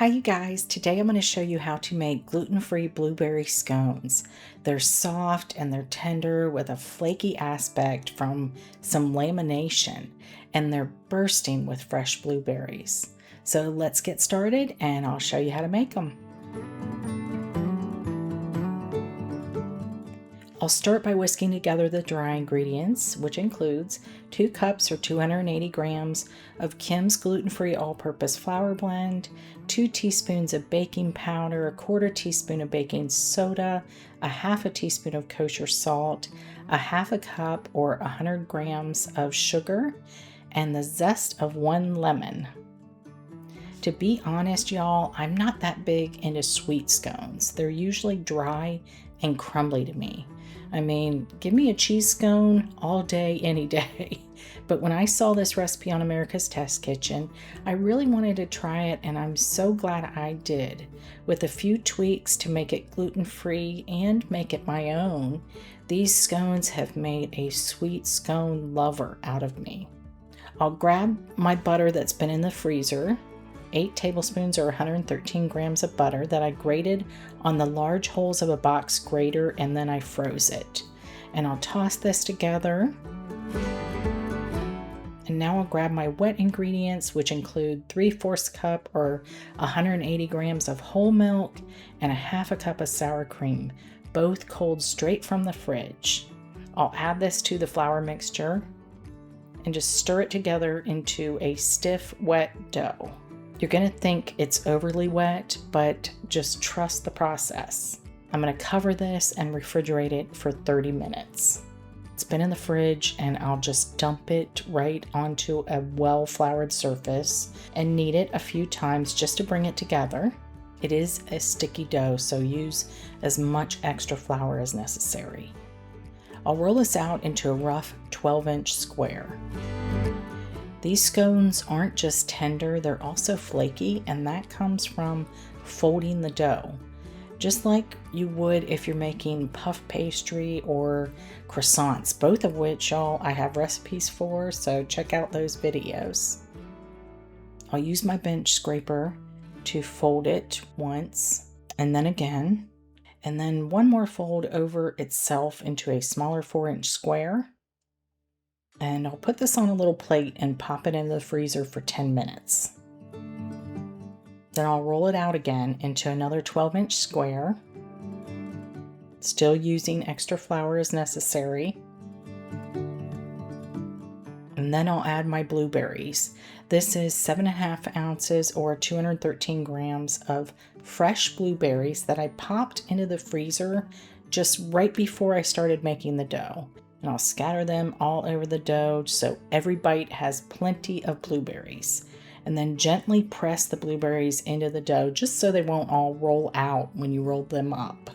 Hi you guys, today I'm going to show you how to make gluten-free blueberry scones. They're soft and they're tender with a flaky aspect from some lamination, and they're bursting with fresh blueberries. So let's get started and I'll show you how to make them. I'll start by whisking together the dry ingredients, which includes 2 cups or 280 grams of Kim's gluten-free all-purpose flour blend, 2 teaspoons of baking powder, a 1/4 teaspoon of baking soda, a 1/2 teaspoon of kosher salt, a 1/2 cup or 100 grams of sugar, and the zest of 1 lemon. To be honest, y'all, I'm not that big into sweet scones. They're usually dry and crumbly to me. I mean, give me a cheese scone all day, any day. But when I saw this recipe on America's Test Kitchen, I really wanted to try it, and I'm so glad I did. With a few tweaks to make it gluten-free and make it my own, these scones have made a sweet scone lover out of me. I'll grab my butter that's been in the freezer, 8 tablespoons or 113 grams of butter that I grated on the large holes of a box grater, and then I froze it. And I'll toss this together. And now I'll grab my wet ingredients, which include 3/4 cup or 180 grams of whole milk and a 1/2 cup of sour cream, both cold straight from the fridge. I'll add this to the flour mixture and just stir it together into a stiff, wet dough. You're going to think it's overly wet, but just trust the process. I'm going to cover this and refrigerate it for 30 minutes. It's been in the fridge, and I'll just dump it right onto a well-floured surface and knead it a few times just to bring it together. It is a sticky dough, so use as much extra flour as necessary. I'll roll this out into a rough 12-inch square. These scones aren't just tender, they're also flaky, and that comes from folding the dough. Just like you would if you're making puff pastry or croissants, both of which I have recipes for, so check out those videos. I'll use my bench scraper to fold it once, and then again, and then one more fold over itself into a smaller 4-inch square. And I'll put this on a little plate and pop it into the freezer for 10 minutes. Then I'll roll it out again into another 12-inch square, still using extra flour as necessary. And then I'll add my blueberries. This is 7.5 ounces or 213 grams of fresh blueberries that I popped into the freezer just right before I started making the dough. And I'll scatter them all over the dough so every bite has plenty of blueberries. And then gently press the blueberries into the dough just so they won't all roll out when you roll them up.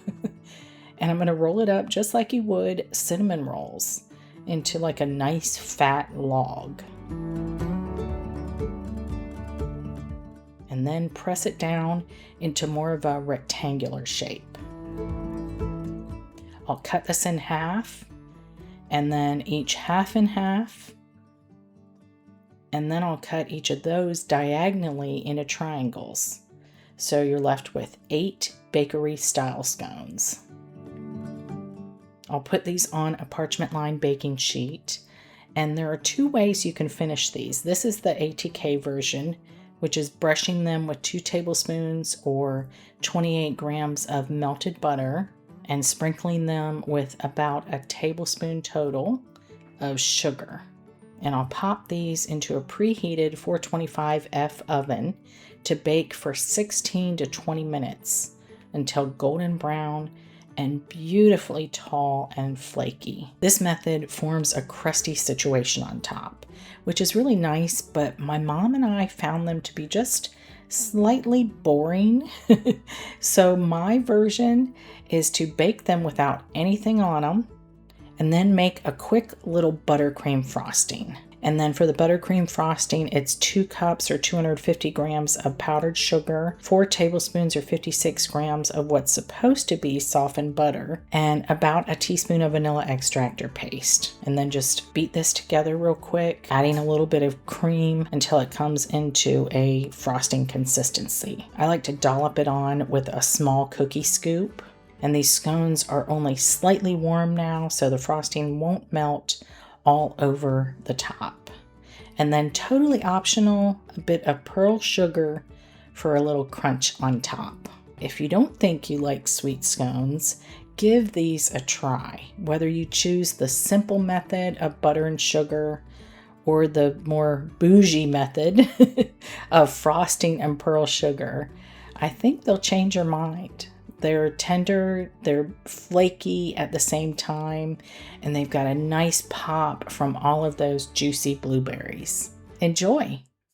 And I'm going to roll it up just like you would cinnamon rolls into like a nice fat log. And then press it down into more of a rectangular shape. I'll cut this in half, and then each half in half, and then I'll cut each of those diagonally into triangles. So you're left with 8 bakery style scones. I'll put these on a parchment lined baking sheet, and there are 2 ways you can finish these. This is the ATK version, which is brushing them with 2 tablespoons or 28 grams of melted butter and sprinkling them with about a tablespoon total of sugar. And I'll pop these into a preheated 425F oven to bake for 16 to 20 minutes until golden brown and beautifully tall and flaky. This method forms a crusty situation on top, which is really nice, but my mom and I found them to be just slightly boring. So my version is to bake them without anything on them and then make a quick little buttercream frosting. And then for the buttercream frosting, it's 2 cups or 250 grams of powdered sugar, 4 tablespoons or 56 grams of what's supposed to be softened butter, and about a teaspoon of vanilla extract or paste. And then just beat this together real quick, adding a little bit of cream until it comes into a frosting consistency. I like to dollop it on with a small cookie scoop. And these scones are only slightly warm now, so the frosting won't melt all over the top. And then totally optional, a bit of pearl sugar for a little crunch on top. If you don't think you like sweet scones, give these a try. Whether you choose the simple method of butter and sugar or the more bougie method of frosting and pearl sugar, I think they'll change your mind. They're tender, they're flaky at the same time, and they've got a nice pop from all of those juicy blueberries. Enjoy!